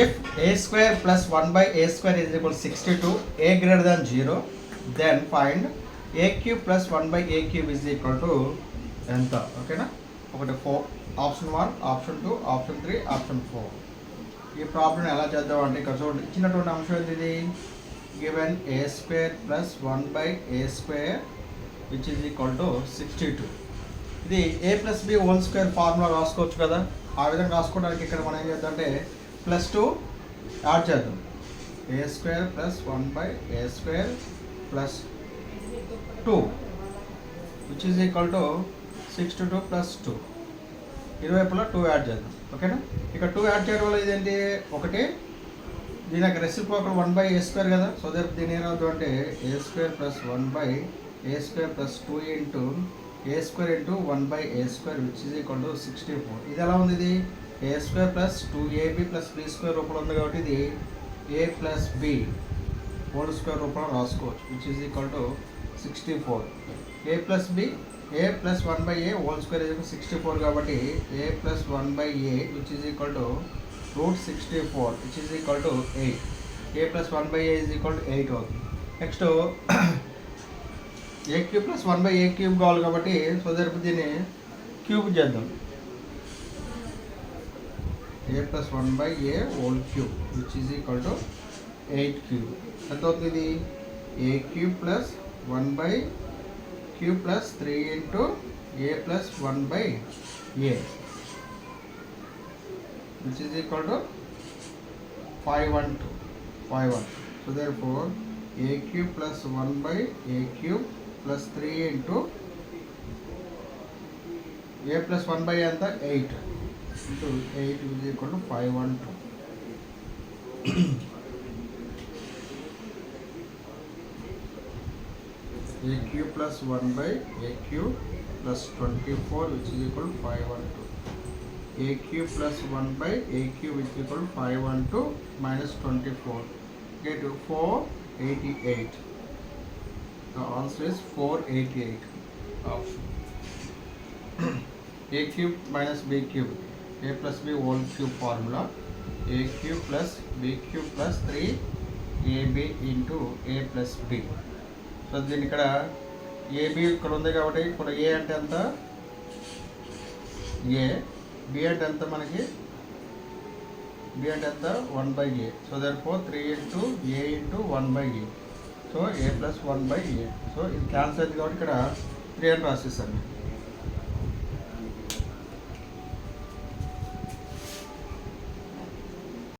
If a square plus 1 by a square is equal to 62, a greater than 0, then find a cube plus 1 by a cube is equal to ఎంత ఓకేనా. ఒకటి 4 option 1, option 2, option 3, option 4. ఈ problem ఎలా చేద్దాం అంటే ఇక్కడ చూడండి, ఇచ్చినటువంటి అంశం ఏంటి ఇది, given A square plus 1 by A square which is equal to 62. ఇది ఏ plus B whole square formula రాసుకోవచ్చు కదా. ఆ విధంగా రాసుకోవడానికి ఇక్కడ మనం ఏం చేద్దాం అంటే +2 యాడ్ చేద్దాం. A square plus 1 by A square plus 2 which is equal to 62 plus 2. ఇరువైపులా 2 యాడ్ చేద్దాం ఓకేనా. ఇక్కడ 2 యాడ్ చేయడం వల్ల ఇదేంటి, ఒకటి దీని యొక్క రెసిప్రోకల్ 1 బై ఏ స్క్వేర్ కదా. సో దీని ఏమవుతుంది అంటే a square plus 1 by A square plus 2 into a square into 1 by A square which is equal to 64. ఇది ఎలా ఉంది, ఇది a square plus 2ab plus b square రూపంలో ఉంది కాబట్టి ఇది ఏ ప్లస్ బి హోల్ స్క్వేర్ రూపంలో రాసుకోవచ్చు which is equal to 64. A plus b a plus 1 by a whole square is 64 కాబట్టి a plus 1 by a which is equal to √64 which is equal to 8. A plus 1 by a is equal to 8 అవుతుంది. Next a cube plus 1 by a cube కావాలి కాబట్టి so దీన్ని cube చేద్దాం. A plus 1 by a whole cube which is equal to 8 cube. ఎంత అవుతుంది, a cube plus 1 by cube plus 3 into A plus 1 by a which is equal to 512. So therefore A cube plus 1 by a cube plus 3 into A plus 1 by ఎంత 8 into 8 is equal to 512. A cube plus 1 by a cube plus 24 which is equal to 512. A cube plus 1 by a cube which is equal to 512 minus 24. Get to 488. The answer is 488. Option. A cube minus b cube. A plus b whole cube formula. A cube plus b cube plus 3ab into a plus b. So దీని ఇక్కడ AB ఇక్కడ ఉంది కాబట్టి ఇక్కడ ఏ అంటే ఎంత, A B అంటే ఎంత మనకి, బి అంటే ఎంత 1 by A. So therefore 3 into A into 1 by A. So A plus 1 by A. So ఇది క్యాన్సిల్ అయింది కాబట్టి ఇక్కడ 3 అని రాసేసాను.